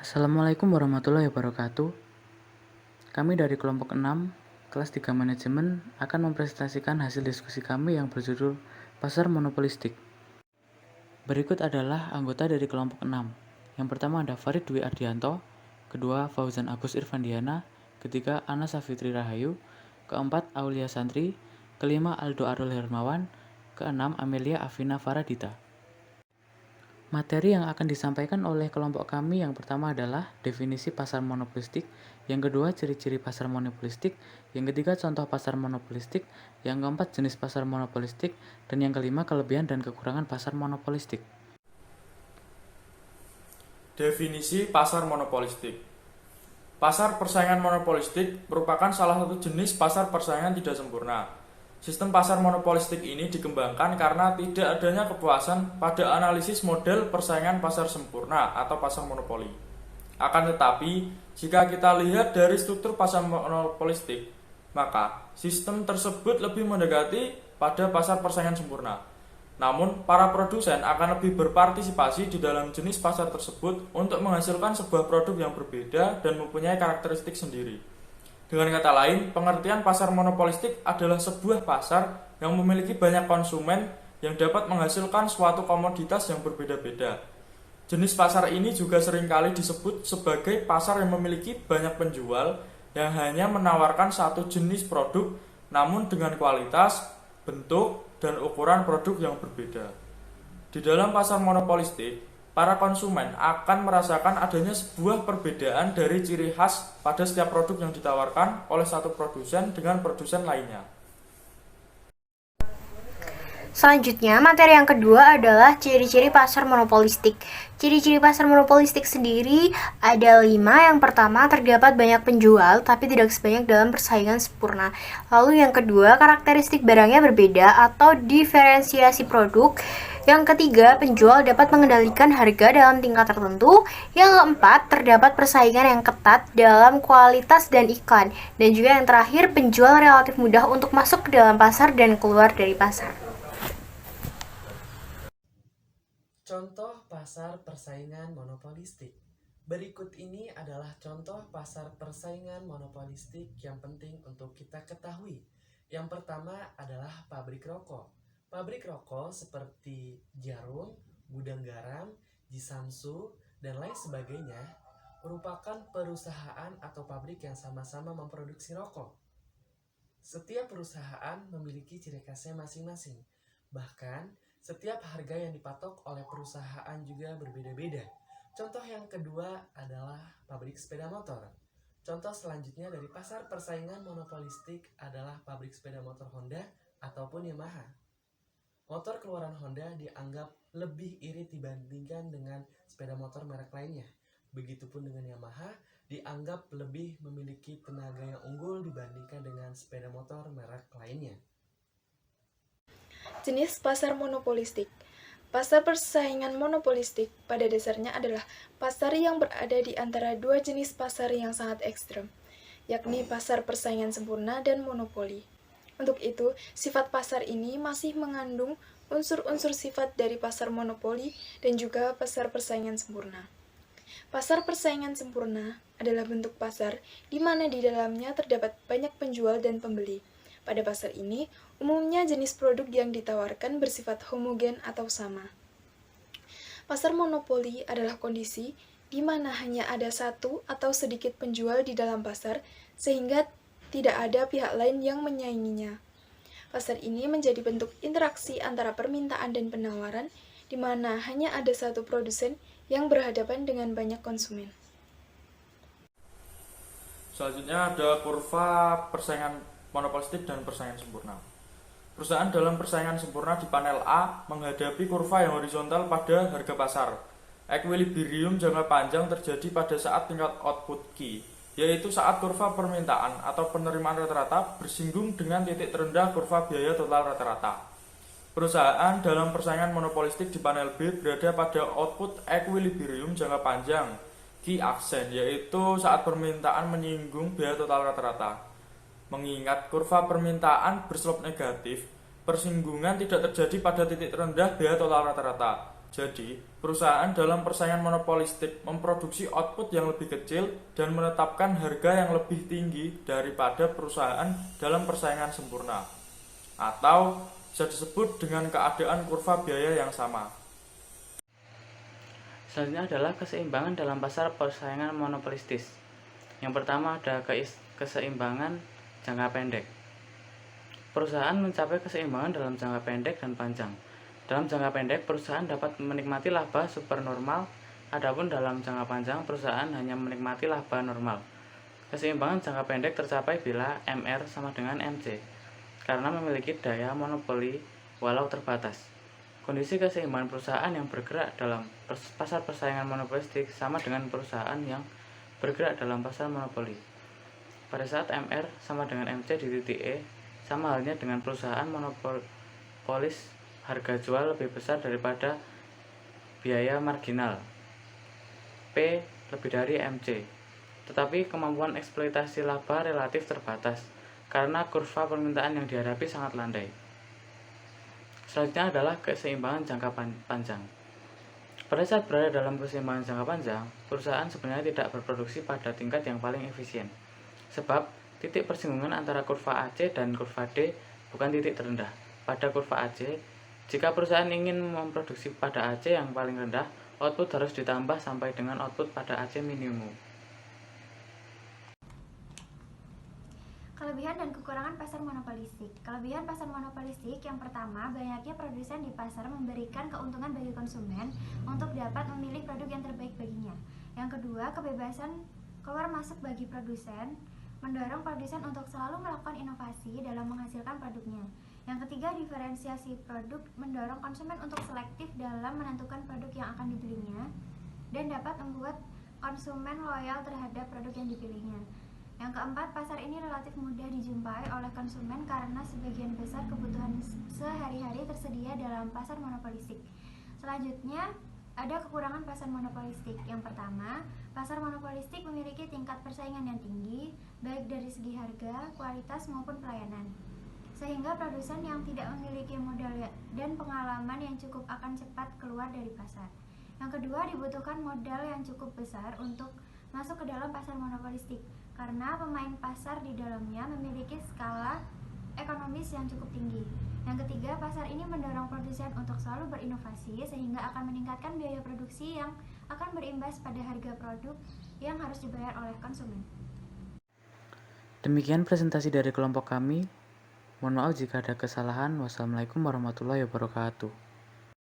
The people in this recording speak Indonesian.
Assalamualaikum warahmatullahi wabarakatuh. Kami dari kelompok 6, kelas 3 manajemen akan mempresentasikan hasil diskusi kami yang berjudul Pasar Monopolistik. Berikut adalah anggota dari kelompok 6. Yang pertama ada Farid Dwi Ardianto, kedua Fauzan Agus Irfandiana, ketiga Ana Safitri Rahayu, keempat Aulia Santri, kelima Aldo Arul Hermawan, keenam Amelia Afina Faradita. Materi yang akan disampaikan oleh kelompok kami yang pertama adalah definisi pasar monopolistik, yang kedua ciri-ciri pasar monopolistik, yang ketiga contoh pasar monopolistik, yang keempat jenis pasar monopolistik, dan yang kelima kelebihan dan kekurangan pasar monopolistik. Definisi pasar monopolistik. Pasar persaingan monopolistik merupakan salah satu jenis pasar persaingan tidak sempurna. Sistem pasar monopolistik ini dikembangkan karena tidak adanya kepuasan pada analisis model persaingan pasar sempurna atau pasar monopoli. Akan tetapi, jika kita lihat dari struktur pasar monopolistik, maka sistem tersebut lebih mendekati pada pasar persaingan sempurna. Namun, para produsen akan lebih berpartisipasi di dalam jenis pasar tersebut untuk menghasilkan sebuah produk yang berbeda dan mempunyai karakteristik sendiri. Dengan kata lain, pengertian pasar monopolistik adalah sebuah pasar yang memiliki banyak konsumen yang dapat menghasilkan suatu komoditas yang berbeda-beda. Jenis pasar ini juga seringkali disebut sebagai pasar yang memiliki banyak penjual yang hanya menawarkan satu jenis produk namun dengan kualitas, bentuk, dan ukuran produk yang berbeda. Di dalam pasar monopolistik, para konsumen akan merasakan adanya sebuah perbedaan dari ciri khas pada setiap produk yang ditawarkan oleh satu produsen dengan produsen lainnya. Selanjutnya, materi yang kedua adalah ciri-ciri pasar monopolistik. Ciri-ciri pasar monopolistik sendiri ada 5. Yang pertama, terdapat banyak penjual, tapi tidak sebanyak dalam persaingan sempurna. Lalu yang kedua, karakteristik barangnya berbeda atau diferensiasi produk. Yang ketiga, penjual dapat mengendalikan harga dalam tingkat tertentu. Yang keempat, terdapat persaingan yang ketat dalam kualitas dan iklan. Dan juga yang terakhir, penjual relatif mudah untuk masuk ke dalam pasar dan keluar dari pasar. Contoh pasar persaingan monopolistik. Berikut ini adalah contoh pasar persaingan monopolistik yang penting untuk kita ketahui. Yang pertama adalah pabrik rokok. Pabrik rokok seperti Jarum, Gudang Garam, Jisamsu, dan lain sebagainya merupakan perusahaan atau pabrik yang sama-sama memproduksi rokok. Setiap perusahaan memiliki ciri khasnya masing-masing. Bahkan, setiap harga yang dipatok oleh perusahaan juga berbeda-beda. Contoh yang kedua adalah pabrik sepeda motor. Contoh selanjutnya dari pasar persaingan monopolistik adalah pabrik sepeda motor Honda ataupun Yamaha. Motor keluaran Honda dianggap lebih irit dibandingkan dengan sepeda motor merek lainnya. Begitupun dengan Yamaha, dianggap lebih memiliki tenaga yang unggul dibandingkan dengan sepeda motor merek lainnya. Jenis pasar monopolistik. Pasar persaingan monopolistik pada dasarnya adalah pasar yang berada di antara dua jenis pasar yang sangat ekstrem, yakni pasar persaingan sempurna dan monopoli. Untuk itu, sifat pasar ini masih mengandung unsur-unsur sifat dari pasar monopoli dan juga pasar persaingan sempurna. Pasar persaingan sempurna adalah bentuk pasar di mana di dalamnya terdapat banyak penjual dan pembeli. Pada pasar ini, umumnya jenis produk yang ditawarkan bersifat homogen atau sama. Pasar monopoli adalah kondisi di mana hanya ada satu atau sedikit penjual di dalam pasar, sehingga tidak ada pihak lain yang menyainginya. Pasar ini menjadi bentuk interaksi antara permintaan dan penawaran, di mana hanya ada satu produsen yang berhadapan dengan banyak konsumen. Selanjutnya ada kurva persaingan monopolistik dan persaingan sempurna. Perusahaan dalam persaingan sempurna di panel A menghadapi kurva yang horizontal pada harga pasar. Equilibrium jangka panjang terjadi pada saat tingkat output key, yaitu saat kurva permintaan atau penerimaan rata-rata bersinggung dengan titik terendah kurva biaya total rata-rata. Perusahaan dalam persaingan monopolistik di panel B berada pada output equilibrium jangka panjang key aksen, yaitu saat permintaan menyinggung biaya total rata-rata. Mengingat kurva permintaan berslope negatif, persinggungan tidak terjadi pada titik terendah biaya total rata-rata. Jadi, perusahaan dalam persaingan monopolistik memproduksi output yang lebih kecil dan menetapkan harga yang lebih tinggi daripada perusahaan dalam persaingan sempurna. Atau bisa disebut dengan keadaan kurva biaya yang sama. Selanjutnya adalah keseimbangan dalam pasar persaingan monopolistis. Yang pertama ada keseimbangan jangka pendek. Perusahaan mencapai keseimbangan dalam jangka pendek dan panjang. Dalam jangka pendek, perusahaan dapat menikmati laba supernormal, adapun dalam jangka panjang, perusahaan hanya menikmati laba normal. Keseimbangan jangka pendek tercapai bila MR sama dengan MC, karena memiliki daya monopoli walau terbatas. Kondisi keseimbangan perusahaan yang bergerak dalam pasar persaingan monopolistik sama dengan perusahaan yang bergerak dalam pasar monopoli. Pada saat MR sama dengan MC di titik E, sama halnya dengan perusahaan monopolis, harga jual lebih besar daripada biaya marginal P lebih dari MC, tetapi kemampuan eksploitasi laba relatif terbatas karena kurva permintaan yang dihadapi sangat landai. Selanjutnya adalah keseimbangan jangka panjang. Pada saat berada dalam keseimbangan jangka panjang, perusahaan sebenarnya tidak berproduksi pada tingkat yang paling efisien, sebab titik persinggungan antara kurva AC dan kurva D bukan titik terendah. Pada kurva AC, jika perusahaan ingin memproduksi pada AC yang paling rendah, output harus ditambah sampai dengan output pada AC minimum. Kelebihan dan kekurangan pasar monopolistik. Kelebihan pasar monopolistik yang pertama, banyaknya produsen di pasar memberikan keuntungan bagi konsumen untuk dapat memilih produk yang terbaik baginya. Yang kedua, kebebasan keluar masuk bagi produsen, mendorong produsen untuk selalu melakukan inovasi dalam menghasilkan produknya. Yang ketiga, diferensiasi produk mendorong konsumen untuk selektif dalam menentukan produk yang akan dibelinya dan dapat membuat konsumen loyal terhadap produk yang dipilihnya. Yang keempat, pasar ini relatif mudah dijumpai oleh konsumen karena sebagian besar kebutuhan sehari-hari tersedia dalam pasar monopolistik. Selanjutnya, ada kekurangan pasar monopolistik. Yang pertama, pasar monopolistik memiliki tingkat persaingan yang tinggi, baik dari segi harga, kualitas maupun pelayanan, sehingga produsen yang tidak memiliki modal dan pengalaman yang cukup akan cepat keluar dari pasar. Yang kedua, dibutuhkan modal yang cukup besar untuk masuk ke dalam pasar monopolistik, karena pemain pasar di dalamnya memiliki skala ekonomis yang cukup tinggi. Yang ketiga, pasar ini mendorong produsen untuk selalu berinovasi sehingga akan meningkatkan biaya produksi yang akan berimbas pada harga produk yang harus dibayar oleh konsumen. Demikian presentasi dari kelompok kami. Mohon maaf jika ada kesalahan. Wassalamualaikum warahmatullahi wabarakatuh.